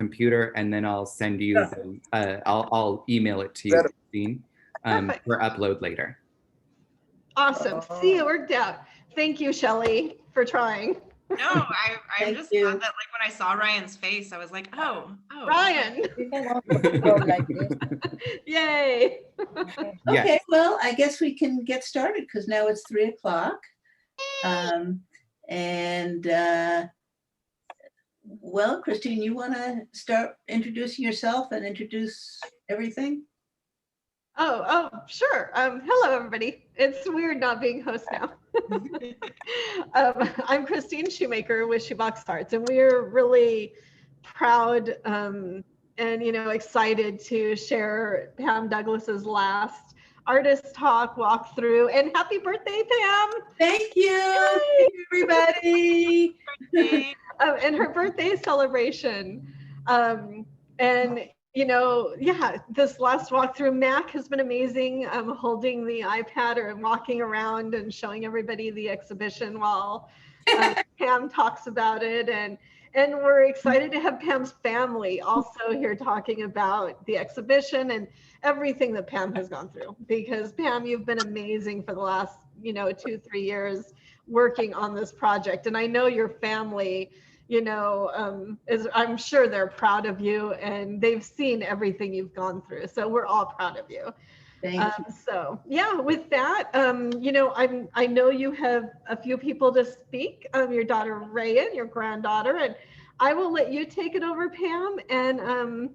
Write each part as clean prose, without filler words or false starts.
computer, and then I'll send you I'll email it to you, Christine, for upload later. Awesome. See, it worked out. Thank you, Shelley, for trying. No, I'm just glad that, like, when I saw Ryan's face, I was like, oh. Ryan. Yay. Okay, well, I guess we can get started because now it's 3 o'clock. Well, Christine, you want to start introducing yourself and introduce everything? Oh, sure. Hello, everybody. It's weird not being host now. I'm Christine Shoemaker with Shoebox Arts, and we're really proud and excited to share Pam Douglas's last artist talk walkthrough. And happy birthday, Pam! Thank you, everybody. And her birthday celebration. This last walkthrough, Mac has been amazing, holding the iPad or walking around and showing everybody the exhibition while Pam talks about it. And we're excited to have Pam's family also here talking about the exhibition and everything that Pam has gone through. Because Pam, you've been amazing for the last, 2-3 years working on this project. And I know your family, I'm sure they're proud of you, and they've seen everything you've gone through. So we're all proud of you. Thank you. So yeah, with that, I know you have a few people to speak. Your daughter Reya, and your granddaughter, and I will let you take it over, Pam, and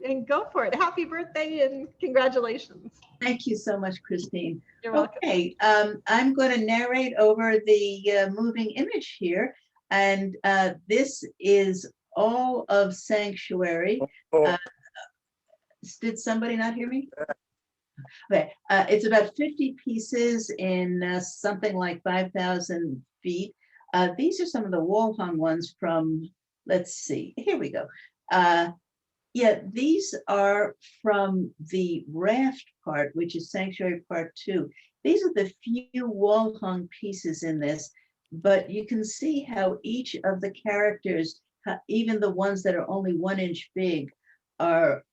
and go for it. Happy birthday and congratulations. Thank you so much, Christine. You're welcome. Okay, I'm going to narrate over the moving image here. And this is all of Sanctuary. Did somebody not hear me? Okay, it's about 50 pieces in something like 5,000 feet. These are some of the wall hung ones from, let's see, here we go. These are from the raft part, which is Sanctuary Part 2. These are the few wall hung pieces in this. But you can see how each of the characters, even the ones that are only 1 inch big, are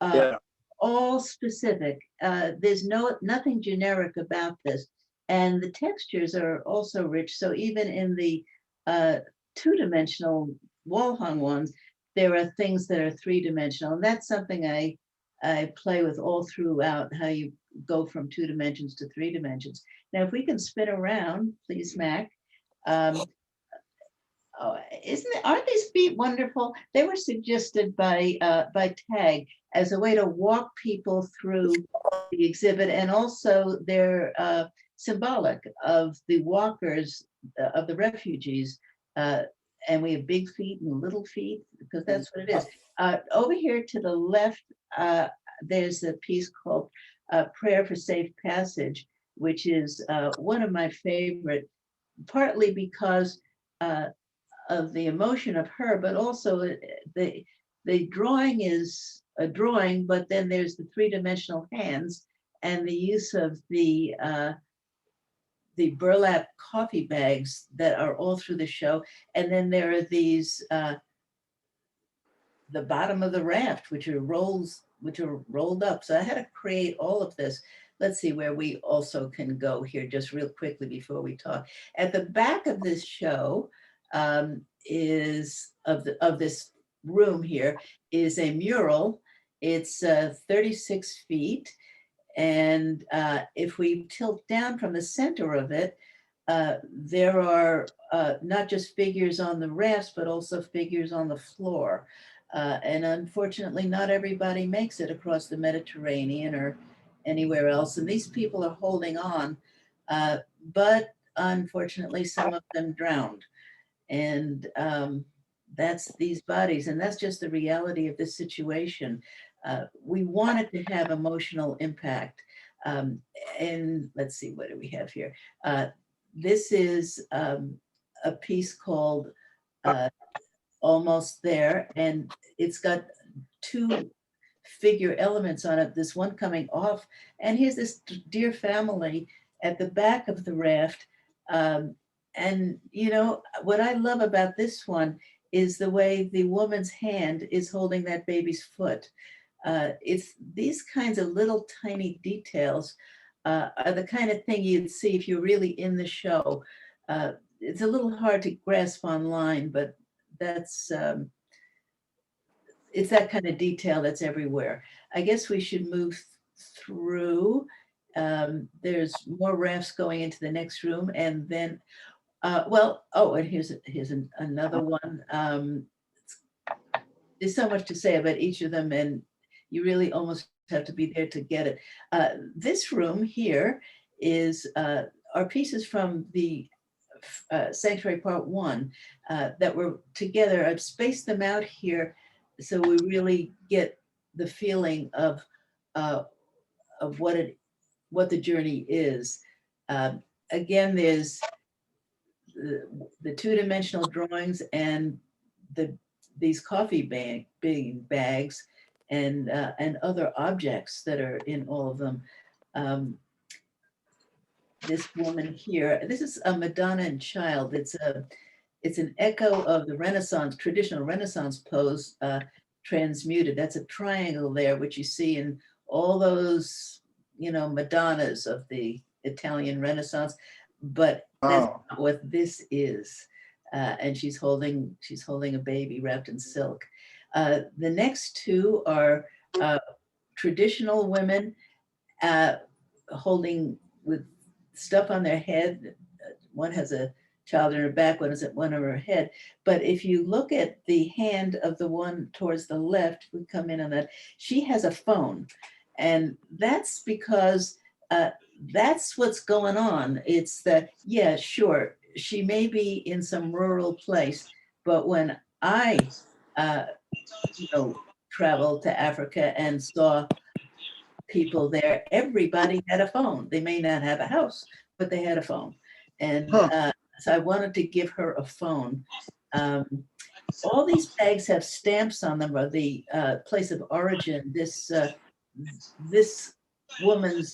all specific. There's nothing generic about this. And the textures are also rich. So even in the 2-dimensional wall hung ones, there are things that are 3-dimensional. And that's something I play with all throughout, how you go from 2 dimensions to 3 dimensions. Now, if we can spin around, please, Mac. Aren't these feet wonderful? They were suggested by Tag as a way to walk people through the exhibit, and also they're symbolic of the walkers, of the refugees. And we have big feet and little feet, because that's what it is. Over here to the left, there's a piece called Prayer for Safe Passage, which is one of my favorite, partly because of the emotion of her, but also the drawing is a drawing, but then there's the 3-dimensional hands and the use of the burlap coffee bags that are all through the show. And then there are these, the bottom of the raft, which are rolled up. So I had to create all of this. Let's see where we also can go here just real quickly before we talk. At the back of this show is of this room here is a mural. It's 36 feet. And if we tilt down from the center of it, there are not just figures on the rafts, but also figures on the floor. And unfortunately, not everybody makes it across the Mediterranean or anywhere else. And these people are holding on, but unfortunately, some of them drowned. And that's these bodies. And that's just the reality of this situation. We wanted to have emotional impact. And let's see, what do we have here? This is a piece called Almost There, and it's got 2 figure elements on it, this one coming off, and here's this dear family at the back of the raft. And you know, what I love about this one is the way the woman's hand is holding that baby's foot. It's these kinds of little tiny details are the kind of thing you'd see if you're really in the show. It's a little hard to grasp online, but that's it's that kind of detail that's everywhere. I guess we should move through. There's more rafts going into the next room, and then, and here's another one. There's so much to say about each of them, and you really almost have to be there to get it. This room here is are pieces from the Sanctuary Part 1 that were together. I've spaced them out here so we really get the feeling of what the journey is. Again, there's the two-dimensional drawings and these coffee bean bags and other objects that are in all of them. This woman here, this is a Madonna and Child. It's an echo of the Renaissance, traditional Renaissance pose transmuted. That's a triangle there, which you see in all those, Madonnas of the Italian Renaissance, but that's not what this is. And she's holding a baby wrapped in silk. The next two are traditional women holding with stuff on their head. One has a child in her back, one has one on her head. But if you look at the hand of the one towards the left, we come in on that, she has a phone. And that's because that's what's going on. It's that, yeah, sure, she may be in some rural place, but when I traveled to Africa and saw people there, everybody had a phone. They may not have a house, but they had a phone. And so I wanted to give her a phone. All these bags have stamps on them, or the place of origin. This woman's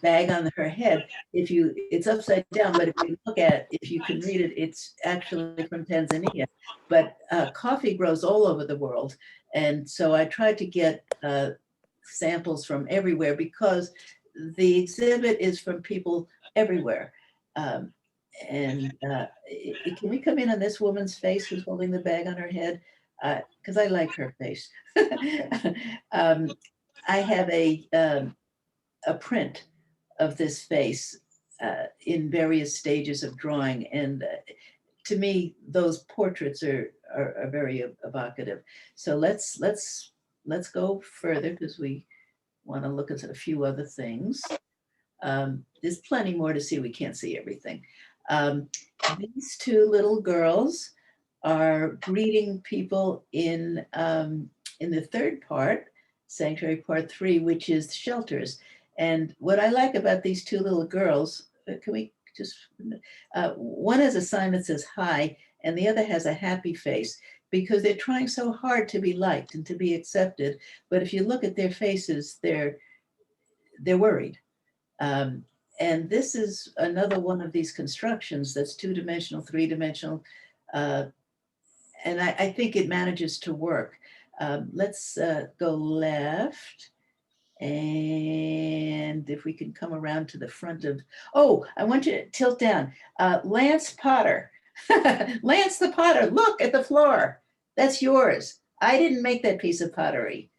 bag on her head, it's upside down, but if you can read it, it's actually from Tanzania. But coffee grows all over the world. And so I tried to get samples from everywhere because the exhibit is from people everywhere. Can we come in on this woman's face who's holding the bag on her head? Because I like her face. I have a print of this face in various stages of drawing, and to me, those portraits are very evocative. So let's go further because we want to look at a few other things. There's plenty more to see. We can't see everything. These two little girls are greeting people in the third part, Sanctuary Part 3, which is shelters. And what I like about these two little girls, can we just, one has a sign that says hi, and the other has a happy face, because they're trying so hard to be liked and to be accepted. But if you look at their faces, they're worried. And this is another one of these constructions that's two-dimensional, three-dimensional, and I think it manages to work. Let's go left. And if we can come around to the front of, I want you to tilt down. Lance Potter. Lance the Potter, look at the floor. That's yours. I didn't make that piece of pottery.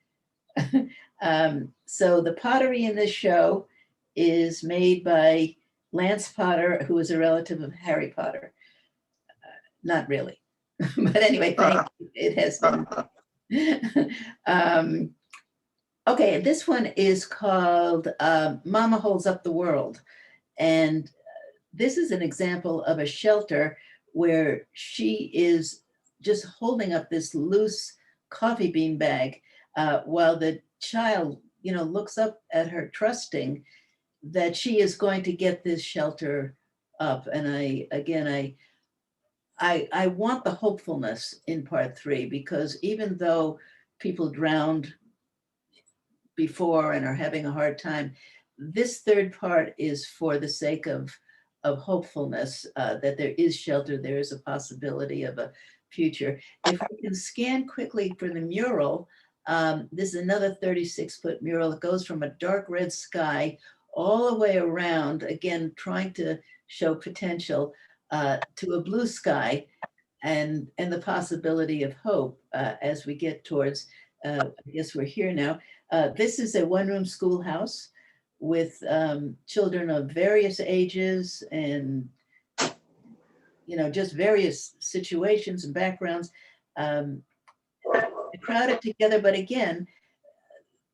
So the pottery in this show is made by Lance Potter, who is a relative of Harry Potter. Not really. But anyway, thank you. It has been. Okay, this one is called Mama Holds Up the World. And this is an example of a shelter where she is just holding up this loose coffee bean bag while the child, looks up at her, trusting that she is going to get this shelter up. And I want the hopefulness in Part 3, because even though people drowned before and are having a hard time, this third part is for the sake of hopefulness, that there is shelter, there is a possibility of a future. If we can scan quickly for the mural, this is another 36-foot mural that goes from a dark red sky all the way around, again, trying to show potential, to a blue sky, and the possibility of hope as we get towards, I guess we're here now. This is a one-room schoolhouse with children of various ages and, you know, just various situations and backgrounds, crowded together. But again,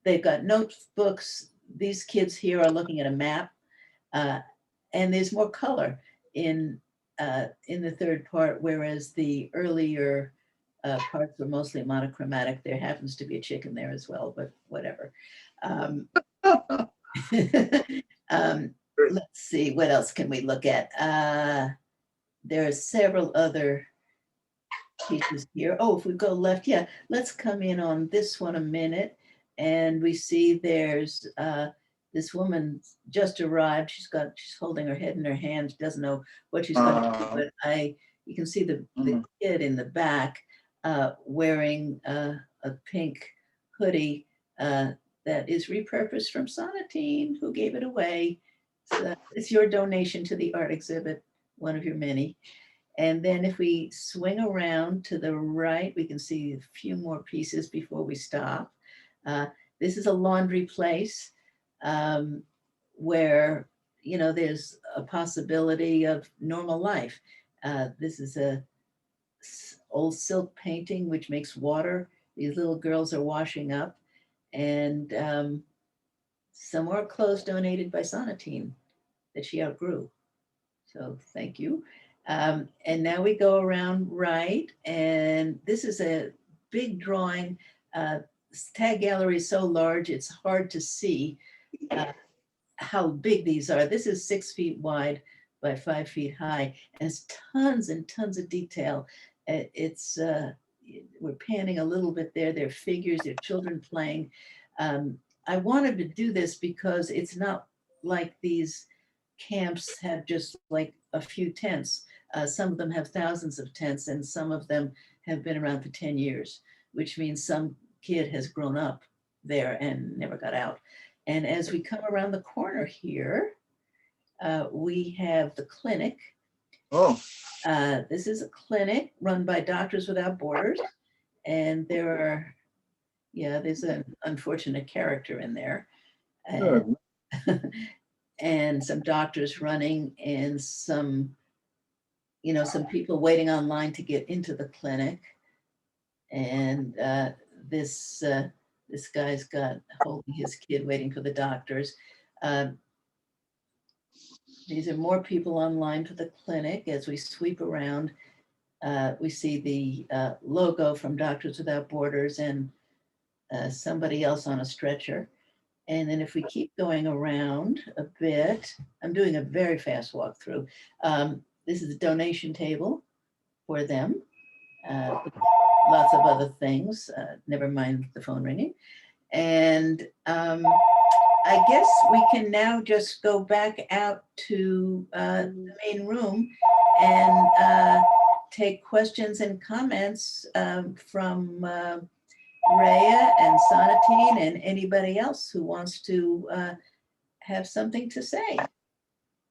they've got notebooks. These kids here are looking at a map, and there's more color in the third part, whereas the earlier parts were mostly monochromatic. There happens to be a chicken there as well, but whatever. Let's see, what else can we look at? There are several other pieces here. Oh, if we go left, yeah, let's come in on this one a minute. And we see there's this woman just arrived. She's holding her head in her hands, doesn't know what she's going to do, but you can see the kid in the back wearing a pink hoodie that is repurposed from Sonatine, who gave it away. So it's your donation to the art exhibit, one of your many. And then if we swing around to the right, we can see a few more pieces before we stop. This is a laundry place where, you know, there's a possibility of normal life. This is a old silk painting, which makes water. These little girls are washing up, and some more clothes donated by Sonatine that she outgrew. So thank you. And now we go around right, and this is a big drawing. Tag gallery is so large, it's hard to see how big these are. This is 6 feet wide by 5 feet high, and it's tons and tons of detail. It's we're panning a little bit there. There are figures, there are children playing. I wanted to do this because it's not like these camps have just like a few tents. Some of them have thousands of tents, and some of them have been around for 10 years, which means some kid has grown up there and never got out. And as we come around the corner here, we have the clinic. Oh. This is a clinic run by Doctors Without Borders. And there are, yeah, there's an unfortunate character in there. And some doctors running, and some, you know, some people waiting online to get into the clinic. And this guy's got holding his kid waiting for the doctors. These are more people online for the clinic. As we sweep around, we see the logo from Doctors Without Borders and somebody else on a stretcher. And then if we keep going around a bit, I'm doing a very fast walkthrough. This is a donation table for them. Lots of other things, never mind the phone ringing. And I guess we can now just go back out to the main room and take questions and comments from Reya and Sonatine and anybody else who wants to have something to say.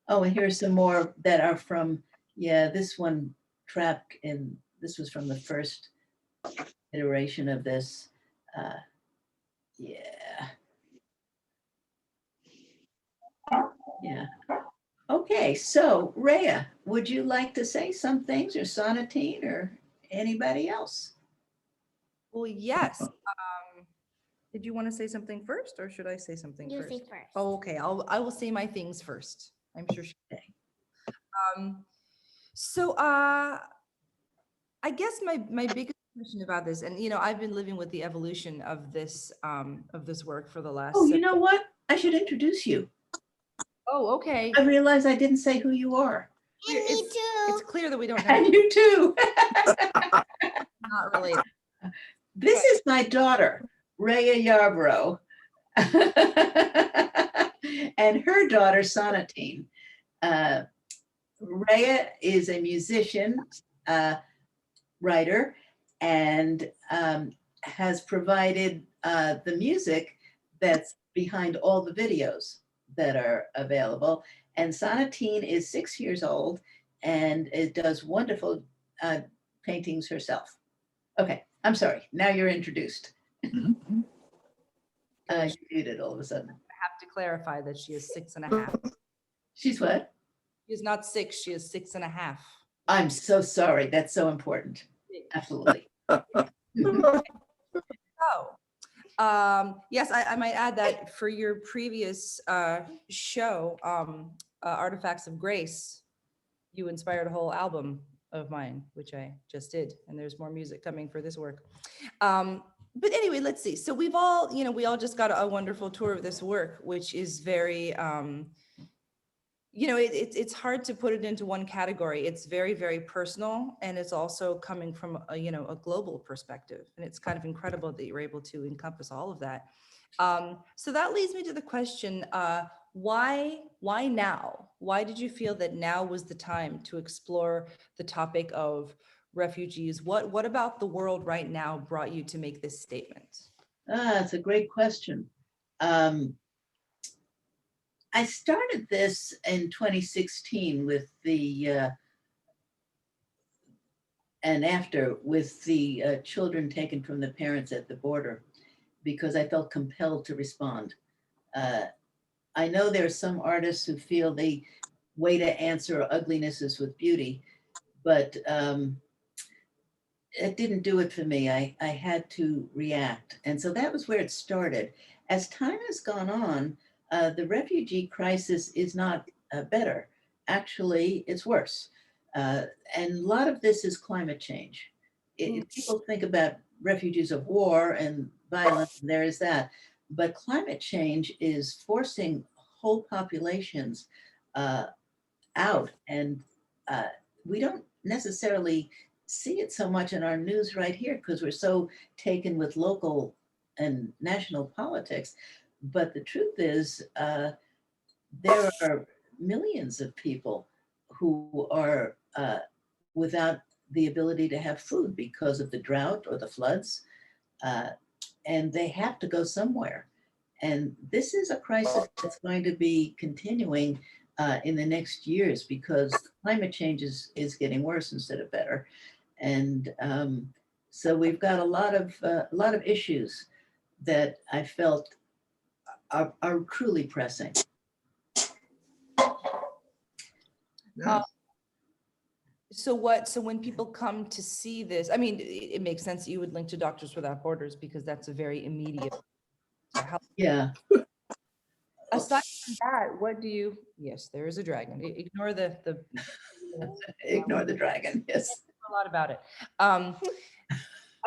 Oh, and here's some more that are from, yeah, this one trapped in, this was from the first iteration of this. Yeah. Yeah. Okay, so Reya, would you like to say some things, or Sonatine, or anybody else? Well, yes. Did you want to say something first, or should I say something You first? say first. Oh, okay. I will say my things first. I'm sure she will. So I guess my biggest question about this, and you know, I've been living with the evolution of this work for the last. Oh, you know what? I should introduce you. Oh, okay. I realize I didn't say who you are. And me too. It's clear that we don't know. And you too. Not related. This is my daughter, Reya Yarbrough, and her daughter, Sonatine. Reya is a musician, writer, and has provided the music that's behind all the videos that are available. And Sonatine is 6 years old and it does wonderful paintings herself. Okay, I'm sorry. Now you're introduced. You muted all of a sudden. I have to clarify that she is 6.5. She's what? She is not 6, she is 6.5. I'm so sorry. That's so important. Absolutely. Yes, I might add that for your previous show, Artifacts of Grace, you inspired a whole album of mine, which I just did, and there's more music coming for this work. But anyway, let's see. So we've all, we all just got a wonderful tour of this work, which is very, it's hard to put it into one category. It's very, very personal, and it's also coming from a global perspective. And it's kind of incredible that you're able to encompass all of that. So that leads me to the question, why now? Why did you feel that now was the time to explore the topic of refugees? What about the world right now brought you to make this statement? That's a great question. I started this in 2016 with the children taken from the parents at the border, because I felt compelled to respond. I know there are some artists who feel the way to answer ugliness is with beauty, but it didn't do it for me. I had to react. And so that was where it started. As time has gone on, the refugee crisis is not better. Actually, it's worse. And a lot of this is climate change. People think about refugees of war and violence, and there is that. But climate change is forcing whole populations out. And we don't necessarily see it so much in our news right here because we're so taken with local and national politics. But the truth is, there are millions of people who are without the ability to have food because of the drought or the floods, and they have to go somewhere. And this is a crisis that's going to be continuing in the next years because climate change is getting worse instead of better. And so we've got a lot of issues that I felt are truly pressing. So when people come to see this, I mean, it makes sense that you would link to Doctors Without Borders because that's a very immediate help. Yeah. Aside from that, what do you, yes, there is a dragon. Ignore the Ignore the dragon, yes. A lot about it. I'm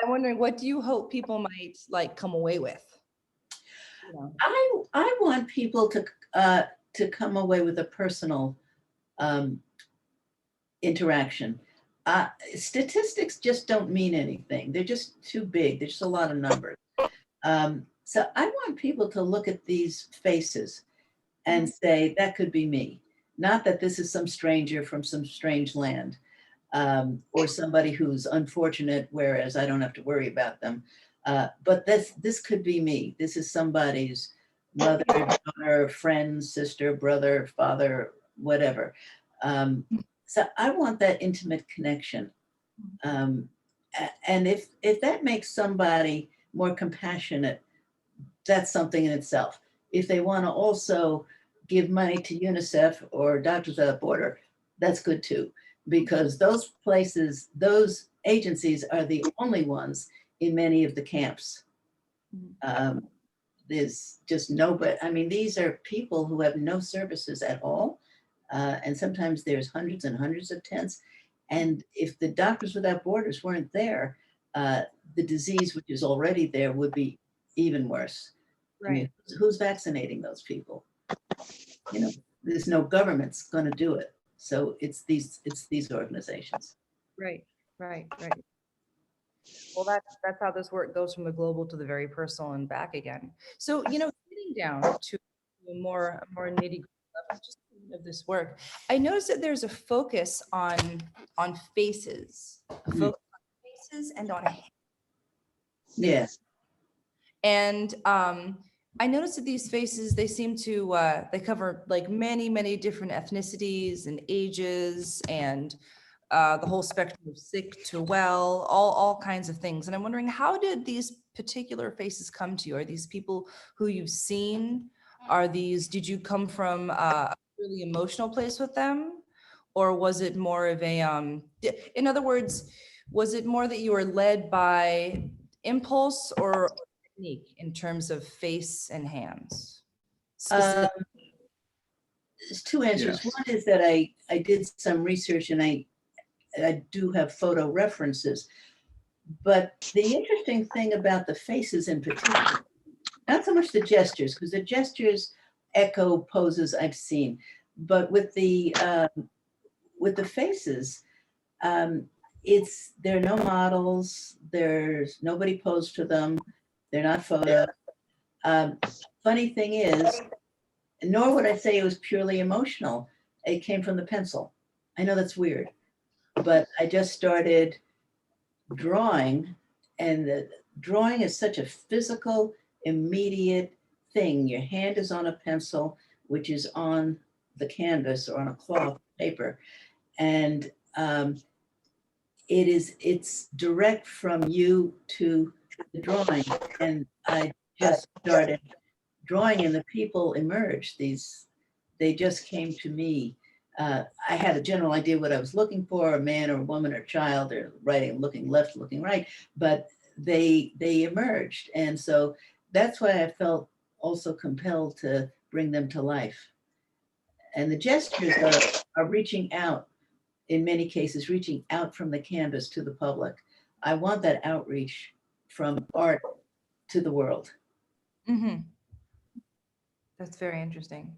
wondering, what do you hope people might come away with? I want people to come away with a personal interaction. Statistics just don't mean anything. They're just too big. There's just a lot of numbers. So I want people to look at these faces and say, that could be me. Not that this is some stranger from some strange land or somebody who's unfortunate, whereas I don't have to worry about them. But this could be me. This is somebody's mother, daughter, friend, sister, brother, father, whatever. So I want that intimate connection. And if that makes somebody more compassionate, that's something in itself. If they want to also give money to UNICEF or Doctors Without Borders, that's good too, because those places, those agencies are the only ones in many of the camps. There's just nobody. I mean, these are people who have no services at all. And sometimes there's hundreds and hundreds of tents. And if the Doctors Without Borders weren't there, the disease, which is already there, would be even worse. Right. I mean, who's vaccinating those people? There's no government's going to do it. So it's these organizations. Right. Well, that's how this work goes from the global to the very personal and back again. So, getting down to a more nitty-gritty level, just of this work, I noticed that there's a focus on faces, a focus on faces and on hands. Yes. And I noticed that these faces, they seem to, they cover like many different ethnicities and ages and the whole spectrum of sick to well, all kinds of things. And I'm wondering, how did these particular faces come to you? Are these people who you've seen? Did you come from a really emotional place with them? Or was it more of a, in other words, was it more that you were led by impulse or technique in terms of face and hands? There's two answers. Yes. One is that I did some research and I do have photo references. But the interesting thing about the faces in particular, not so much the gestures, because the gestures echo poses I've seen, but with the faces, there are no models, there's nobody posed to them, they're not photos. Funny thing is, nor would I say it was purely emotional. It came from the pencil. I know that's weird, but I just started drawing, and the drawing is such a physical, immediate thing. Your hand is on a pencil, which is on the canvas or on a cloth paper, and it's direct from you to the drawing. And I just started drawing, and the people emerged. They just came to me. I had a general idea what I was looking for, a man or a woman or a child, or writing, looking left, looking right, but they emerged. And so that's why I felt also compelled to bring them to life. And the gestures are reaching out, in many cases, reaching out from the canvas to the public. I want that outreach from art to the world. Mm-hmm. That's very interesting.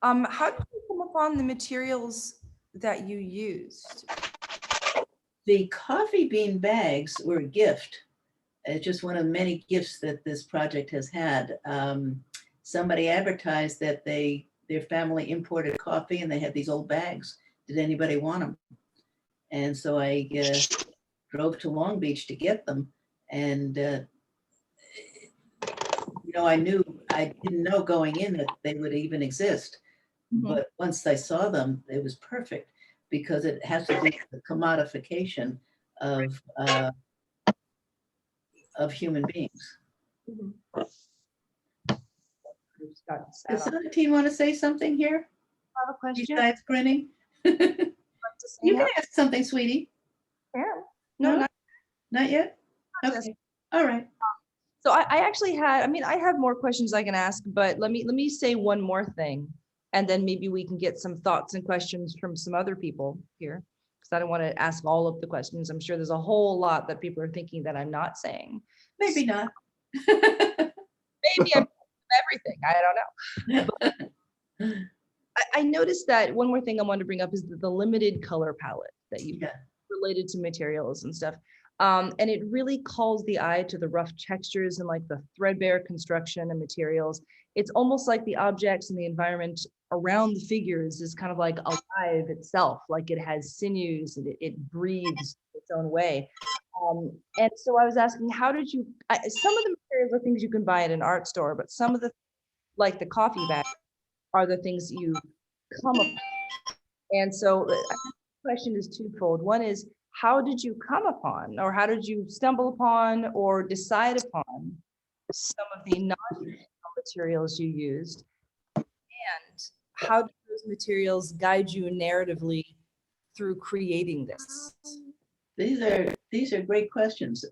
How did you come upon the materials that you used? The coffee bean bags were a gift. It's just one of many gifts that this project has had. Somebody advertised that their family imported coffee and they had these old bags. Did anybody want them? And so I drove to Long Beach to get them. And I didn't know going in that they would even exist. Mm-hmm. But once I saw them, it was perfect, because it has to do with the commodification of human beings. Mm-hmm. Does some of the team want to say something here? I have a question. Besides grinning? You can ask something, sweetie. Yeah. No, not yet? Okay. All right. So I actually I have more questions I can ask, but let me say one more thing, and then maybe we can get some thoughts and questions from some other people here, because I don't want to ask all of the questions. I'm sure there's a whole lot that people are thinking that I'm not saying. Maybe not. Maybe I'm everything. I don't know. But I noticed that one more thing I wanted to bring up is the limited color palette that you related to materials and stuff. And it really calls the eye to the rough textures and like the threadbare construction and materials. It's almost like the objects and the environment around the figures is kind of like alive itself, like it has sinews and it breathes its own way. And so I was asking, how did you, some of the materials are things you can buy at an art store, but some of the, like the coffee bag, are the things that you come upon. And so the question is twofold. One is, how did you come upon, or how did you stumble upon or decide upon some of the non-traditional materials you used? And how did those materials guide you narratively through creating this? These are great questions.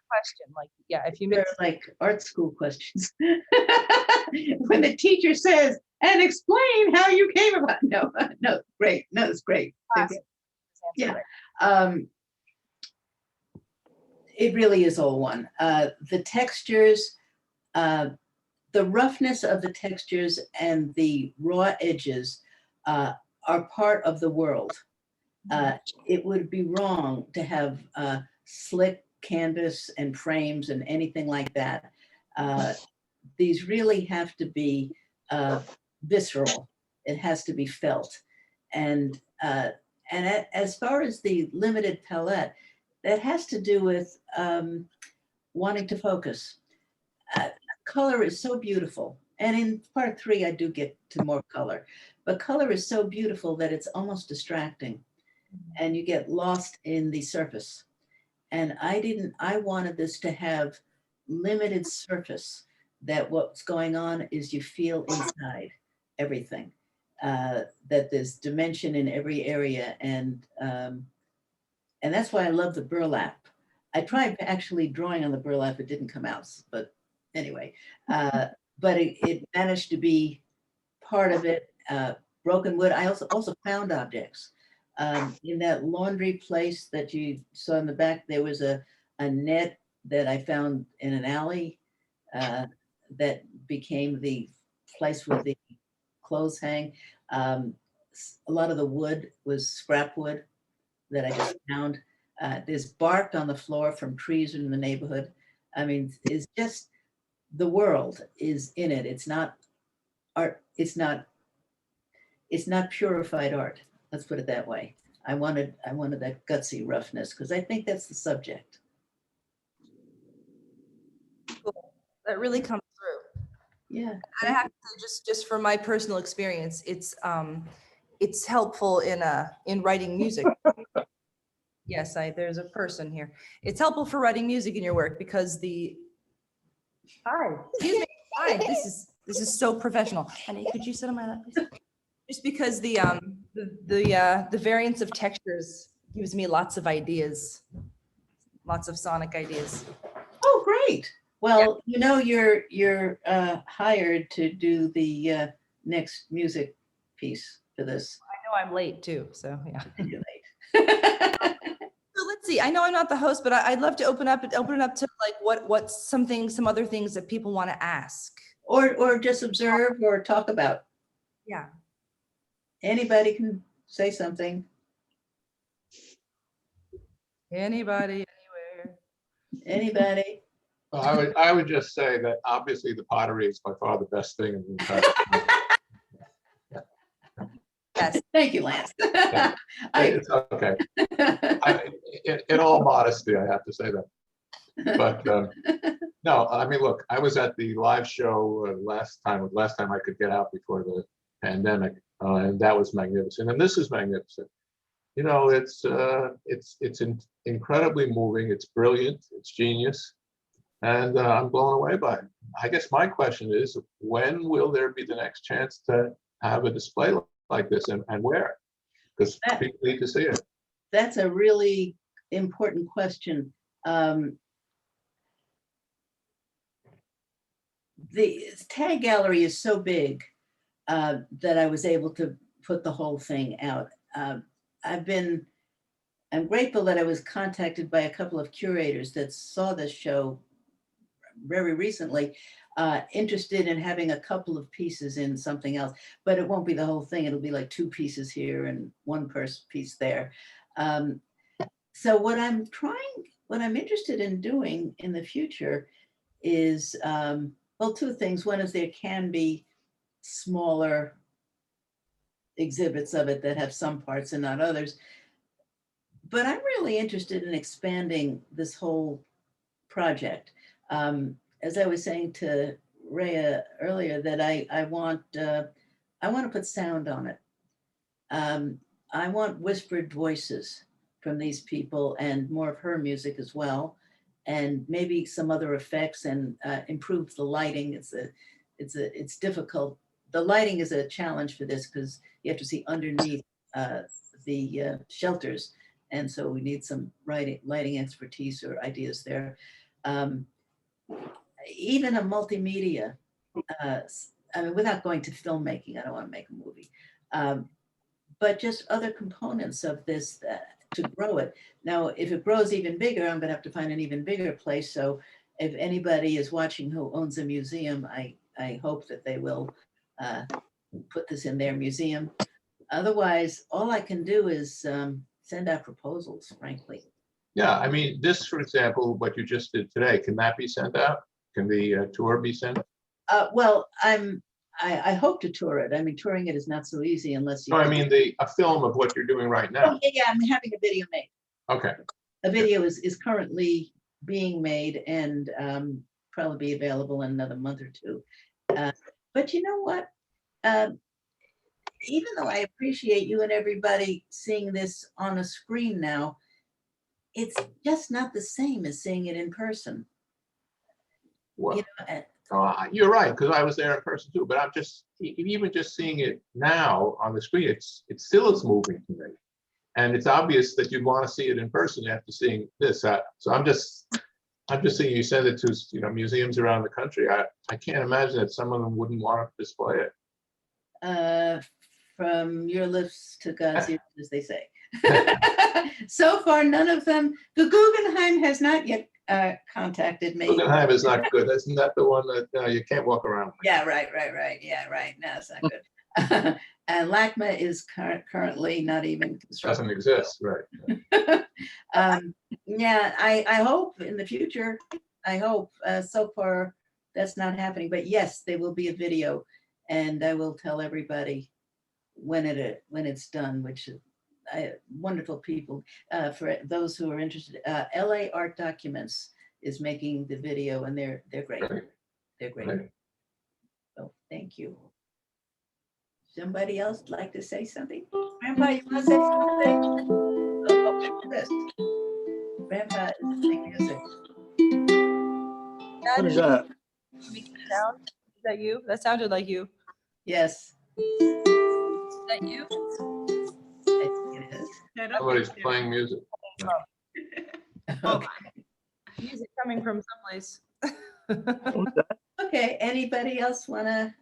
Question, like, yeah, if you they're like art school questions. When the teacher says, and explain how you came about. No, great. No, it's great. Yeah. It really is all one. The textures, the roughness of the textures and the raw edges are part of the world. It would be wrong to have slick canvas and frames and anything like that. These really have to be visceral. It has to be felt. And as far as the limited palette, that has to do with wanting to focus. Color is so beautiful. And in part 3, I do get to more color. But color is so beautiful that it's almost distracting. And you get lost in the surface. And I wanted this to have limited surface, that what's going on is you feel inside everything, that there's dimension in every area. And that's why I love the burlap. I tried actually drawing on the burlap, it didn't come out, but anyway, but it managed to be part of it. Broken wood. I also found objects. In that laundry place that you saw in the back, there was a net that I found in an alley that became the place where the clothes hang. A lot of the wood was scrap wood that I just found. There's bark on the floor from trees in the neighborhood. I mean, it's just, the world is in it. It's not art. It's not purified art. Let's put it that way. I wanted that gutsy roughness because I think that's the subject. Cool. That really comes through. Yeah. And I have to say, just from my personal experience, it's helpful in writing music. Yes, there's a person here. It's helpful for writing music in your work because hi, excuse me. Hi, this is so professional. Honey, could you sit on my lap, please? Just because the variance of textures gives me lots of ideas, lots of sonic ideas. Oh, great. Well, yeah. You're hired to do the next music piece for this. I know I'm late too, so yeah. You're late. So let's see. I know I'm not the host, but I'd love to open it up to like what's some other things that people want to ask, or just observe or talk about. Yeah. Anybody can say something. Anybody, anywhere. Anybody. Well, I would just say that obviously the pottery is by far the best thing in the entire. Yes. Thank you, Lance. It's okay. In all modesty, I have to say that. But no, I mean, look, I was at the live show last time I could get out before the pandemic, and that was magnificent. And this is magnificent. You know, it's incredibly moving. It's brilliant. It's genius. And I'm blown away by it. I guess my question is, when will there be the next chance to have a display like this, and where? Because people need to see it. That's a really important question. The tag gallery is so big that I was able to put the whole thing out. I'm grateful that I was contacted by a couple of curators that saw this show very recently, interested in having a couple of pieces in something else, but it won't be the whole thing. It'll be like 2 pieces here and 1 piece there. So what I'm interested in doing in the future is, well, 2 things. One is there can be smaller exhibits of it that have some parts and not others. But I'm really interested in expanding this whole project. As I was saying to Reya earlier, that I want to put sound on it. I want whispered voices from these people and more of her music as well, and maybe some other effects, and improve the lighting. It's difficult. The lighting is a challenge for this because you have to see underneath the shelters, and so we need some lighting expertise or ideas there. Even a multimedia, I mean, without going to filmmaking, I don't want to make a movie, but just other components of this to grow it. Now, if it grows even bigger, I'm going to have to find an even bigger place. So if anybody is watching who owns a museum, I hope that they will put this in their museum. Otherwise, all I can do is send out proposals, frankly. Yeah, I mean, this, for example, what you just did today, can that be sent out? Can the tour be sent? Well, I'm I hope to tour it. I mean, touring it is not so easy unless you. No, I mean a film of what you're doing right Oh, now. yeah, I'm having a video made. Okay. A video is currently being made and probably be available in another month or two. But you know what? Even though I appreciate you and everybody seeing this on a screen now, it's just not the same as seeing it in person. Well, You know, you're right, because I was there in person too. But I'm just even just seeing it now on the screen, it still is moving to me, and it's obvious that you'd want to see it in person after seeing this. So I'm just seeing you send it to museums around the country. I can't imagine that some of them wouldn't want to display it. From your lips to God's ears, as they say. So far, none of them. The Guggenheim has not yet contacted me. Guggenheim is not good. Isn't that the one that you can't walk around with? Yeah, right. Yeah, right. No, it's not good. And LACMA is currently not even constructed. Doesn't exist, right? Yeah, I hope in the future. I hope. So far, that's not happening. But yes, there will be a video, and I will tell everybody when it's done. Which wonderful people. For those who are interested, LA Art Documents is making the video, and they're great. Right. They're great. Right. So thank you. Somebody else like to say something? Grandpa, you want to say something? Oh, Chris. Grandpa is playing music. What is that? Is that you? That sounded like you. Yes, Is that you? I think it is. I don't Somebody's think so. playing music. Okay. Music coming from someplace. What's that? Okay, anybody else want to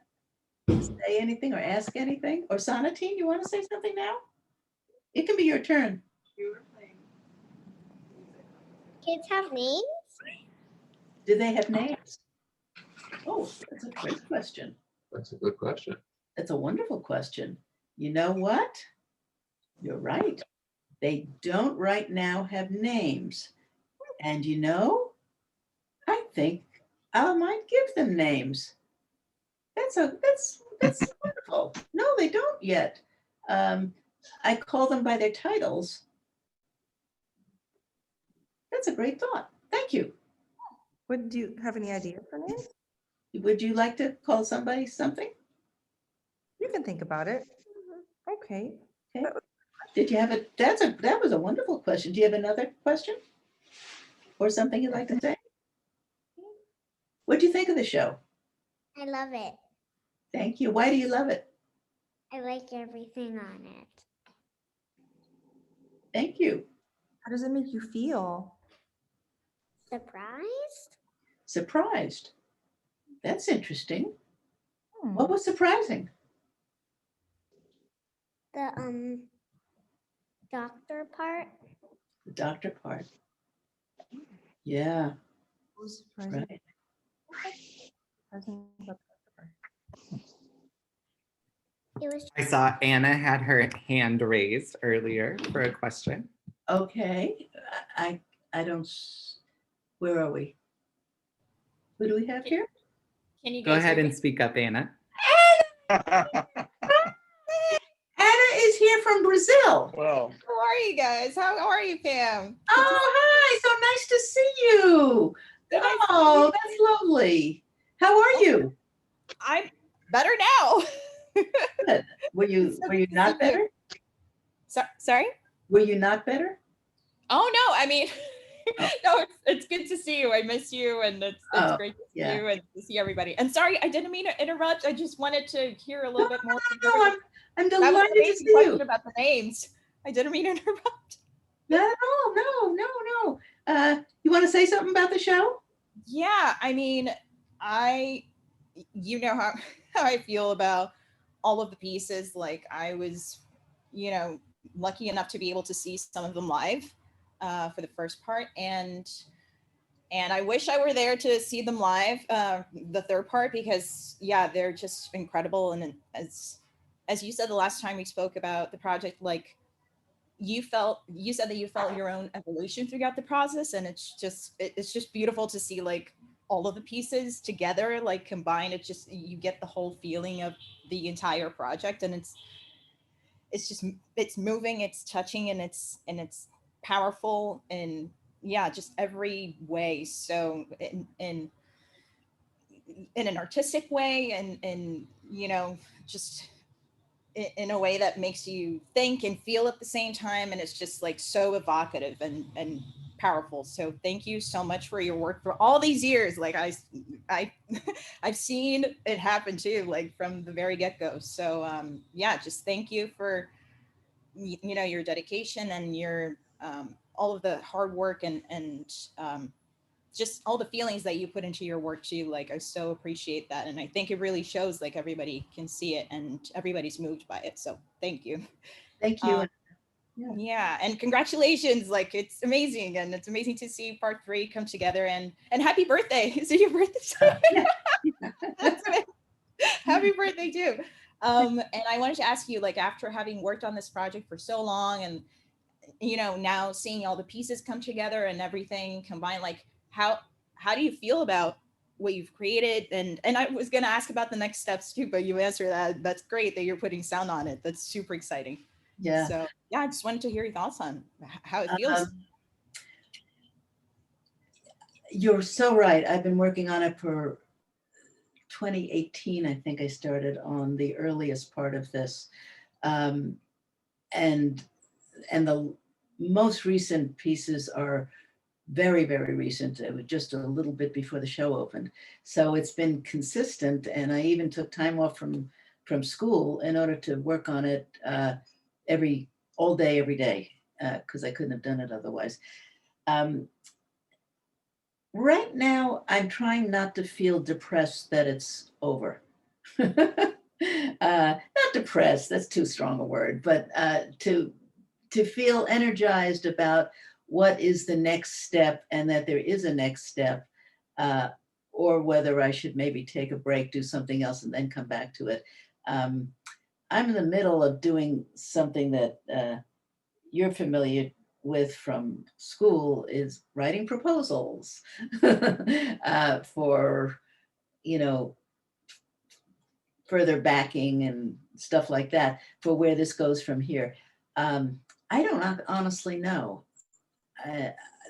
say anything or ask anything? Or Sonatine, you want to say something now? It can be your turn. Kids have names? Do they have names? Oh, that's a great question. That's a good question. That's a wonderful question. You know what? You're right. They don't right now have names. And you know, I think I might give them names. That's wonderful. No, they don't yet. I call them by their titles. That's a great thought. Thank you. Do you have any idea for names? Would you like to call somebody something? You can think about it. Okay. Okay. Did you have that was a wonderful question. Do you have another question? Or something you'd like to say? What do you think of the show? I love it. Thank you. Why do you love it? I like everything on it. Thank you. How does it make you feel? Surprised? Surprised. That's interesting. Hmm. What was surprising? The doctor part? The doctor part. Yeah, What was surprising? right. Surprising about the It was I saw Anna had her hand raised earlier for a question. Okay. I don't. Where are we? Who do we have here? Can you Go ahead and speak up, Anna. Anna is here from Brazil. Well, How are you guys? How are you, Pam? Oh, hi. So nice to see you. Oh, that's lovely. How are you? I'm better now. Good. Were you not better? Sorry? Were you not better? Oh no, I mean, Oh. no, it's good to see you. I miss you, and it's Oh, great to see yeah. you and to see everybody. And sorry, I didn't mean to interrupt. I just wanted to hear a little bit more. No, I'm That was an delighted to amazing see you. question about the names. I didn't mean to interrupt. Not at all. No. You want to say something about the show? Yeah, I mean, you know how I feel about all of the pieces. Like I was, lucky enough to be able to see some of them live for the first part, and I wish I were there to see them live, the third part, because yeah, they're just incredible. And as you said the last time we spoke about the project, like you said that you felt your own evolution throughout the process, and it's just beautiful to see like all of the pieces together, like combined, it just, you get the whole feeling of the entire project, and it's just, it's moving, it's touching, and it's powerful, and yeah, just every way. So in an artistic way, and you know, just in a way that makes you think and feel at the same time, and it's just like so evocative and powerful. So thank you so much for your work for all these years. Like I I've seen it happen too, like from the very get-go. So yeah, just thank you for you know, your dedication and your all of the hard work, and just all the feelings that you put into your work too. Like I so appreciate that, and I think it really shows, like everybody can see it and everybody's moved by it. So thank you. Thank you. Yeah, and congratulations, like it's amazing, and it's amazing to see part 3 come together, and happy birthday. Is it your birthday? That's amazing. Happy birthday too. And I wanted to ask you, like, after having worked on this project for so long, and you know, now seeing all the pieces come together and everything combined, like how do you feel about what you've created? And I was going to ask about the next steps too, but you answered that. That's great that you're putting sound on it. That's super exciting. Yeah. So yeah, I just wanted to hear your thoughts on how it feels. You're so right. I've been working on it for 2018. I think I started on the earliest part of this. And the most recent pieces are very, very recent. It was just a little bit before the show opened. So it's been consistent. And I even took time off from school in order to work on it all day, every day, because I couldn't have done it otherwise. Right now, I'm trying not to feel depressed that it's over. Not depressed, that's too strong a word, but to feel energized about what is the next step, and that there is a next step, or whether I should maybe take a break, do something else, and then come back to it. I'm in the middle of doing something that you're familiar with from school, is writing proposals for, you know, further backing and stuff like that for where this goes from here. I don't honestly know,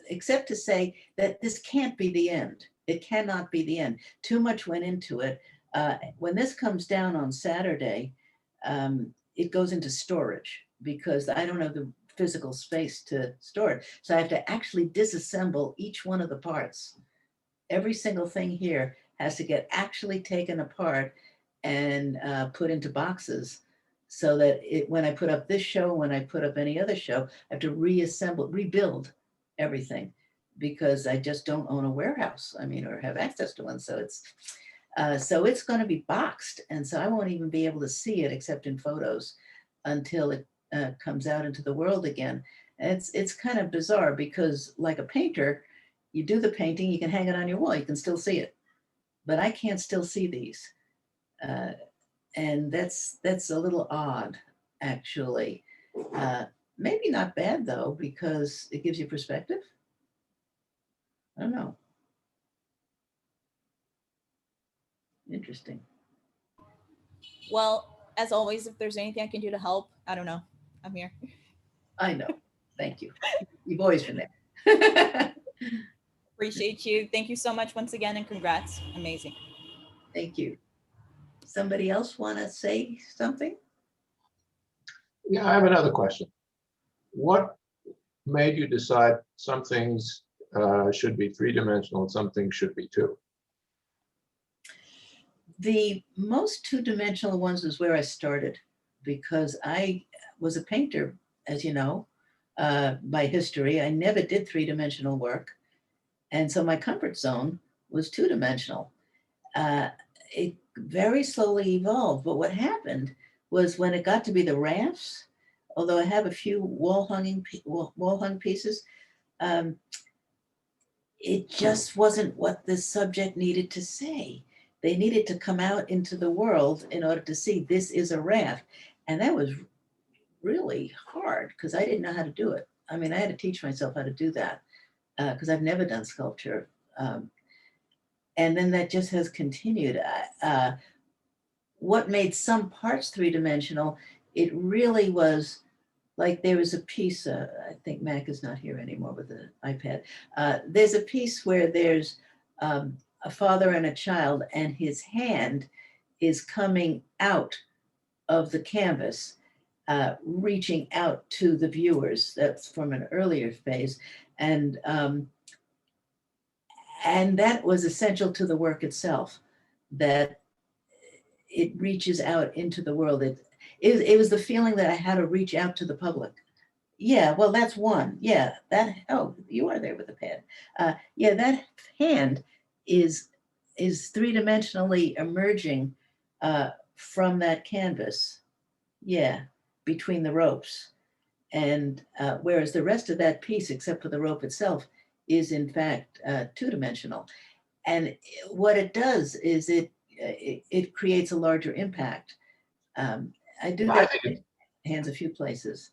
except to say that this can't be the end. It cannot be the end. Too much went into it. When this comes down on Saturday, it goes into storage because I don't have the physical space to store it. So I have to actually disassemble each one of the parts. Every single thing here has to get actually taken apart and put into boxes, so that when I put up this show, when I put up any other show, I have to rebuild everything, because I just don't own a warehouse, or have access to one. So it's going to be boxed. And so I won't even be able to see it except in photos until it comes out into the world again. And it's kind of bizarre, because like a painter, you do the painting, you can hang it on your wall, you can still see it, but I can't still see these. And that's a little odd, actually. Maybe not bad though, because it gives you perspective. I don't know. Interesting. Well, as always, if there's anything I can do to help, I don't know, I'm here. I know. Thank you. You've always been there. Appreciate you. Thank you so much once again, and congrats. Amazing. Thank you. Somebody else want to say something? Yeah, I have another question. What made you decide some things should be three-dimensional and some things should be two? The most two-dimensional ones is where I started, because I was a painter, as you know, by history. I never did three-dimensional work. And so my comfort zone was two-dimensional. It very slowly evolved. But what happened was, when it got to be the rafts, although I have a few wall-hung pieces, it just wasn't what the subject needed to say. They needed to come out into the world in order to see this is a raft. And that was really hard, because I didn't know how to do it. I had to teach myself how to do that, because I've never done sculpture. And then that just has continued. What made some parts three-dimensional, it really was like there was a piece, I think Mac is not here anymore with the iPad. There's a piece where there's a father and a child, and his hand is coming out of the canvas, reaching out to the viewers. That's from an earlier phase. And that was essential to the work itself, that it reaches out into the world. It was the feeling that I had to reach out to the public. Yeah, well, that's one. Yeah, that, oh, you are there with the pad. Yeah, that hand is three-dimensionally emerging from that canvas. Yeah, between the ropes. And whereas the rest of that piece, except for the rope itself, is in fact two-dimensional. And what it does is it creates a larger impact. I do that hands a few places.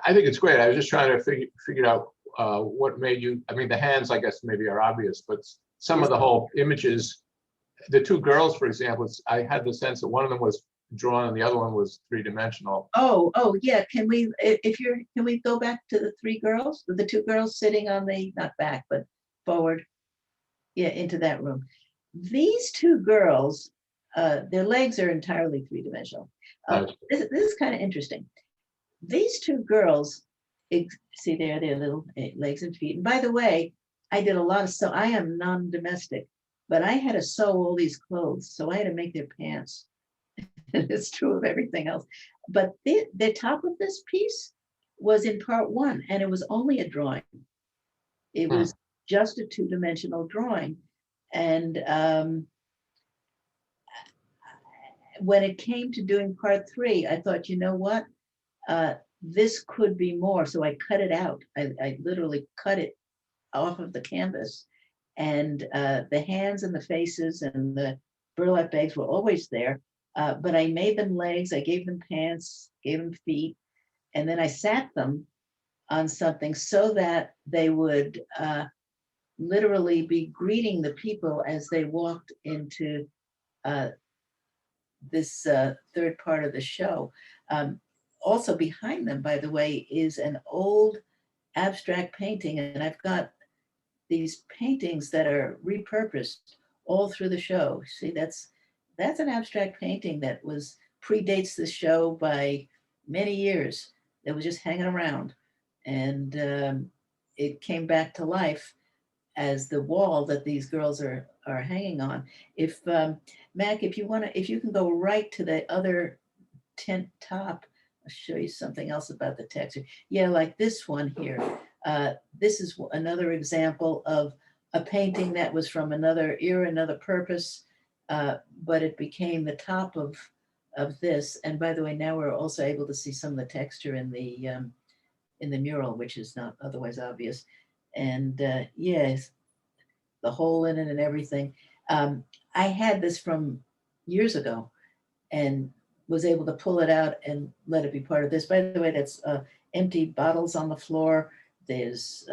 I think it's great. I was just trying to figure out what made you, I mean, the hands, I guess, maybe are obvious, but some of the whole images, the two girls, for example, I had the sense that one of them was drawn and the other one was three-dimensional. Oh, yeah. Can we go back to the three girls, the two girls sitting on the, not back, but forward? Yeah, into that room. These two girls, their legs are entirely three-dimensional. This is kind of interesting. These two girls, see there, their little legs and feet. And by the way, I did a lot of I am non-domestic, but I had to sew all these clothes, so I had to make their pants. It's true of everything else. But the top of this piece was in part one, and it was only a drawing. It was just a two-dimensional drawing. And when it came to doing part three, I thought, you know what? This could be more. So I cut it out. I literally cut it off of the canvas. And the hands and the faces and the burlap bags were always there. But I made them legs, I gave them pants, gave them feet, and then I sat them on something so that they would literally be greeting the people as they walked into this third part of the show. Also behind them, by the way, is an old abstract painting, and I've got these paintings that are repurposed all through the show. See, that's an abstract painting that predates the show by many years. It was just hanging around, and it came back to life as the wall that these girls are hanging on. If Mac, if you can go right to the other tent top, I'll show you something else about the texture. Yeah, like this one here. This is another example of a painting that was from another era, another purpose, but it became the top of this. And by the way, now we're also able to see some of the texture in the mural, which is not otherwise obvious. And yes, the hole in it and everything. I had this from years ago and was able to pull it out and let it be part of this. By the way, that's empty bottles on the floor. There's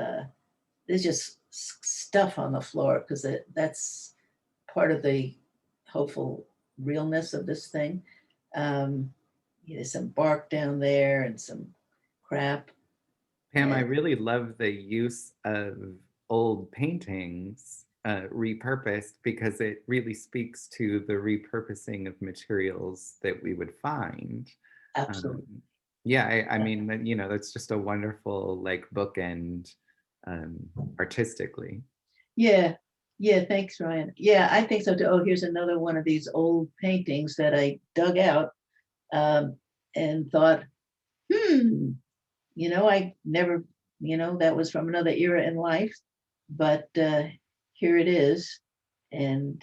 just stuff on the floor because that's part of the hopeful realness of this thing. There's some bark down there and some crap. Pam, I really love the use of old paintings repurposed, because it really speaks to the repurposing of materials that we would find. Absolutely. Yeah, I mean, that's just a wonderful like bookend artistically. Yeah, thanks, Ryan. Yeah, I think so too. Oh, here's another one of these old paintings that I dug out and thought, I never, that was from another era in life, but here it is. And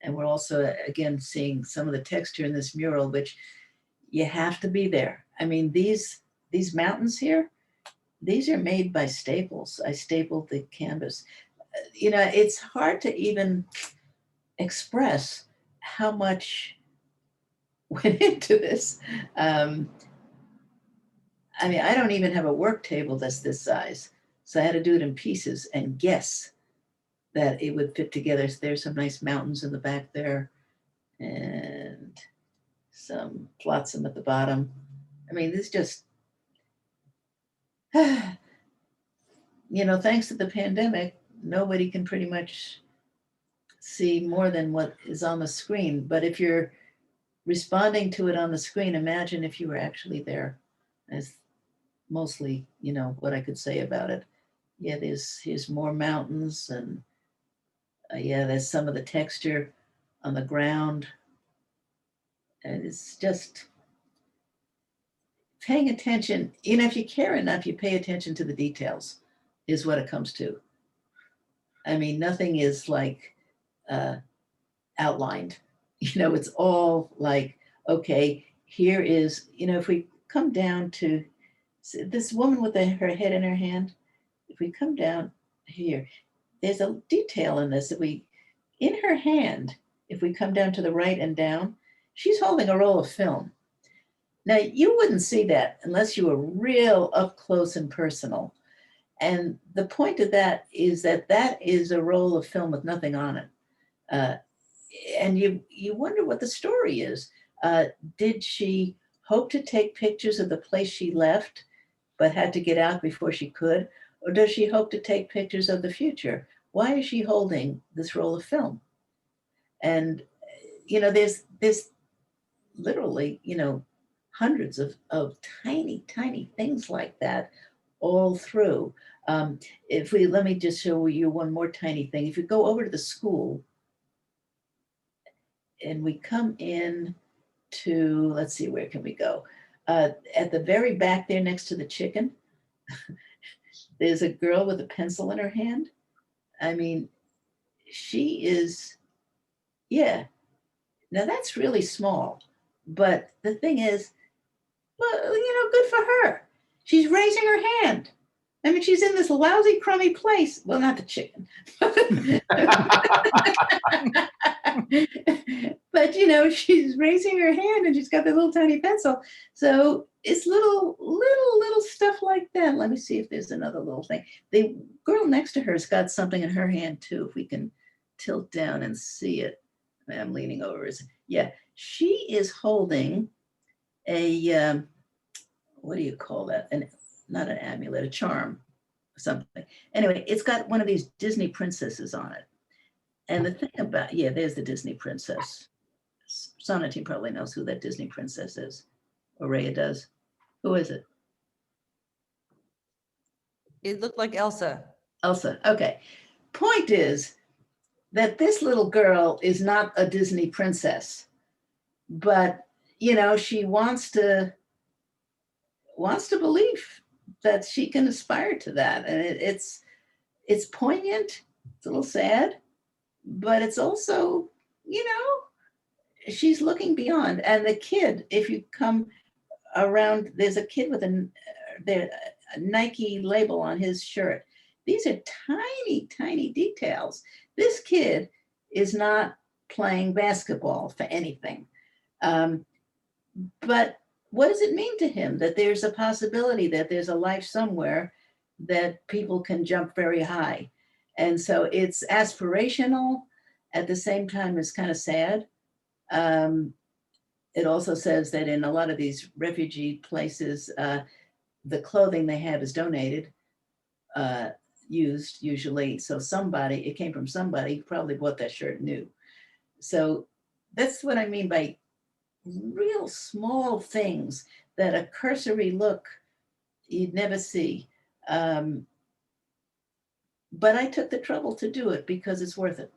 we're also, again, seeing some of the texture in this mural, which you have to be there. I mean, these mountains here, these are made by staples. I stapled the canvas. It's hard to even express how much went into this. I mean, I don't even have a work table that's this size. So I had to do it in pieces and guess that it would fit together. So there's some nice mountains in the back there and some flotsam at the bottom. I mean, this just, you know, thanks to the pandemic, nobody can pretty much see more than what is on the screen. But if you're responding to it on the screen, imagine if you were actually there. That's mostly, you know, what I could say about it. Yeah, here's more mountains, and yeah, there's some of the texture on the ground. And it's just paying attention. You know, if you care enough, you pay attention to the details, is what it comes to. I mean, nothing is like outlined. You know, it's all like, okay, here is, you know, if we come down to this woman with her head in her hand, if we come down here, there's a detail in this. If we, in her hand, if we come down to the right and down, she's holding a roll of film. Now, you wouldn't see that unless you were real up close and personal. And the point of that is that is a roll of film with nothing on it. And you wonder what the story is. Did she hope to take pictures of the place she left, but had to get out before she could? Or does she hope to take pictures of the future? Why is she holding this roll of film? And, you know, there's literally, you know, hundreds of tiny, tiny things like that all through. Let me just show you one more tiny thing. If you go over to the school and we come in to, let's see, where can we go? At the very back there next to the chicken, there's a girl with a pencil in her hand. I mean, she is, yeah. Now that's really small, but the thing is, well, you know, good for her. She's raising her hand. I mean, she's in this lousy, crummy place. Well, not the chicken. But, you know, she's raising her hand and she's got the little tiny pencil. So it's little stuff like that. Let me see if there's another little thing. The girl next to her has got something in her hand too. If we can tilt down and see it. I'm leaning over. Yeah, she is holding a, what do you call that? Not an amulet, a charm, something. Anyway, it's got one of these Disney princesses on it. And the thing about, yeah, there's the Disney princess. Sonatine probably knows who that Disney princess is. Or Reya does. Who is it? It looked like Elsa. Elsa, okay. Point is that this little girl is not a Disney princess, but, you know, she wants to believe that she can aspire to that. And it's poignant, it's a little sad, but it's also, you know, she's looking beyond. And the kid, if you come around, there's a kid with a Nike label on his shirt. These are tiny, tiny details. This kid is not playing basketball for anything. But what does it mean to him that there's a possibility that there's a life somewhere that people can jump very high? And so it's aspirational, at the same time it's kind of sad. It also says that in a lot of these refugee places, the clothing they have is donated, used usually. So it came from somebody who probably bought that shirt new. So that's what I mean by real small things that a cursory look you'd never see. But I took the trouble to do it because it's worth it.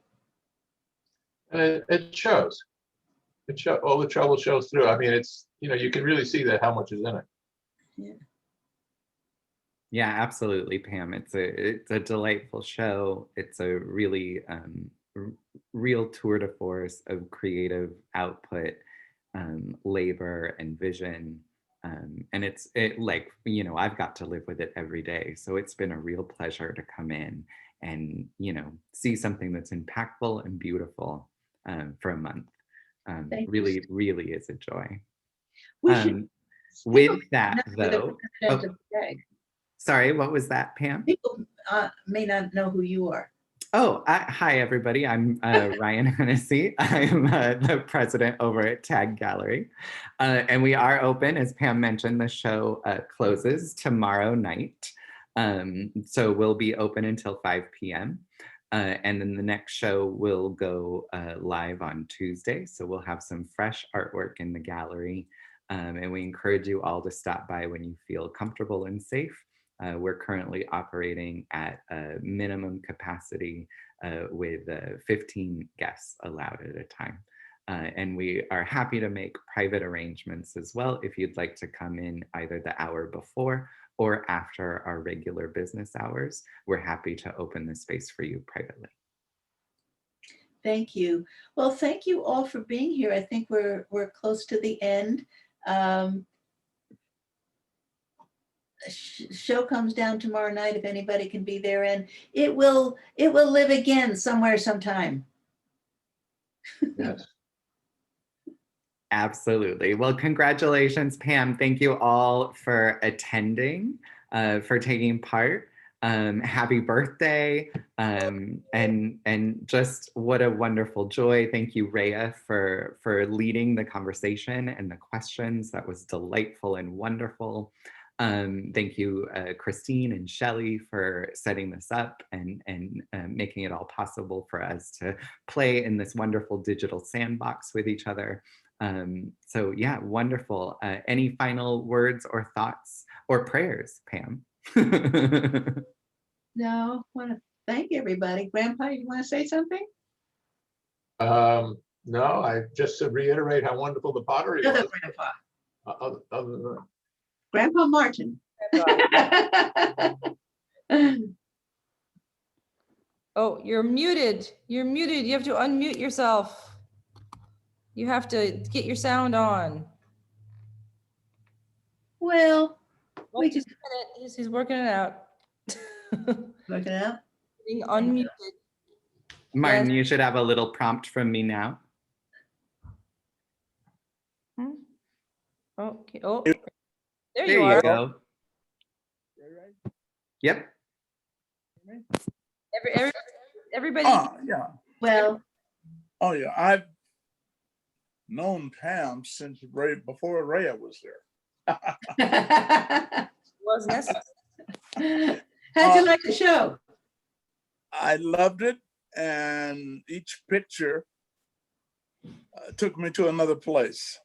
And it shows. All the trouble shows through. I mean, it's, you know, you can really see that how much is in it. Yeah. Yeah, absolutely, Pam. It's a delightful show. It's a really real tour de force of creative output, labor and vision. And it like, you know, I've got to live with it every day. So it's been a real pleasure to come in and, you know, see something that's impactful and beautiful for a month. Really, really is a joy. With that though, sorry, what was that, Pam? People may not know who you are. Hi, everybody. I'm Ryan Hennessy. I'm the president over at Tag Gallery. And we are open, as Pam mentioned, the show closes tomorrow night. So we'll be open until 5 p.m. And then the next show will go live on Tuesday. So we'll have some fresh artwork in the gallery. And we encourage you all to stop by when you feel comfortable and safe. We're currently operating at a minimum capacity with 15 guests allowed at a time. And we are happy to make private arrangements as well if you'd like to come in either the hour before or after our regular business hours. We're happy to open the space for you privately. Thank you. Well, thank you all for being here. I think we're close to the end. Show comes down tomorrow night if anybody can be there, and it will live again somewhere sometime. Yes. Absolutely. Well, congratulations, Pam. Thank you all for attending, for taking part. Happy birthday. And just what a wonderful joy. Thank you, Reya, for leading the conversation and the questions. That was delightful and wonderful. Thank you, Christine and Shelley, for setting this up and making it all possible for us to play in this wonderful digital sandbox with each other. So yeah, wonderful. Any final words or thoughts or prayers, Pam? No, I want to thank everybody. Grandpa, you want to say something? No, I just to reiterate how wonderful the pottery Other was. Grandpa. Other than that. Grandpa Martin. Oh, you're muted. You're muted. You have to unmute yourself. You have to get your sound on. Well, we Just just a minute. He's working it out. working it out. Being unmuted. Martin, Yes. you should have a little prompt from me now. Okay. Oh, there There you you are. go. Yep. Everybody. Yeah. Well, Oh, yeah. I've known Pam since before Reya was there. Was necessary. how'd you like the show? I loved it, and each picture took me to another place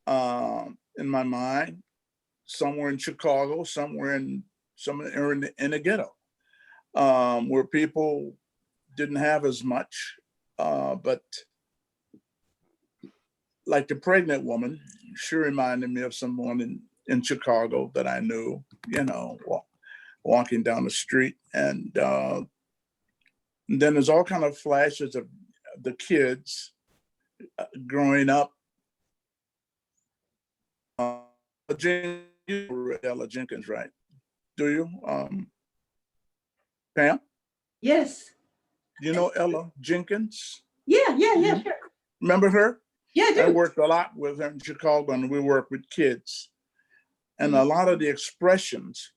in my mind. Somewhere in Chicago, somewhere in a ghetto, where people didn't have as much, but like the pregnant woman, she reminded me of someone in Chicago that I knew, walking down the street. And then there's all kind of flashes of the kids growing up. Ella Jenkins, right? Do you, Pam? Yes. You know Ella Jenkins? Yeah, sure. Remember her? Yeah, I I do. worked a lot with her in Chicago, and we worked with kids. And a lot of the expressions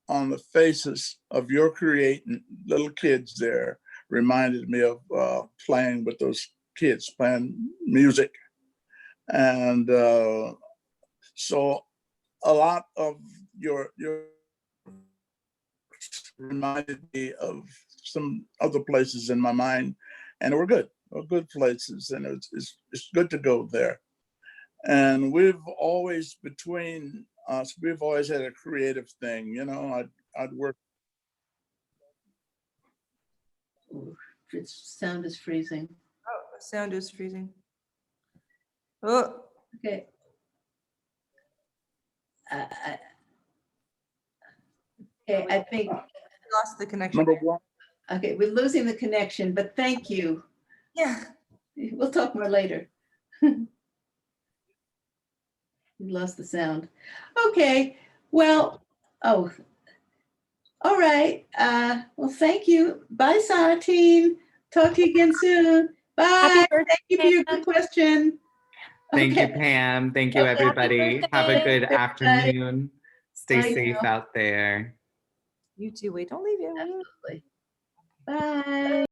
on the faces of your creating little kids there reminded me of playing with those kids, playing music. And so a lot of your reminded me of some other places in my mind, and they were good places, and it's good to go there. And we've always, between us, we've always had a creative thing, I'd work. Its sound is freezing. Oh, the sound is freezing. Oh, Okay. Okay, I think, lost the connection. Number one. okay, we're losing the connection, but thank you. Yeah. We'll talk more later. We lost the sound. Okay, well, all right. Well, thank you. Bye, Sonatine. Talk to you again soon. Bye. Thank you for your good question. Thank you, Okay. Pam. Thank you, Okay, happy everybody. Have a birthday. good afternoon. Stay Bye safe now. out there. You too. Wait, don't leave yet. Absolutely. Bye.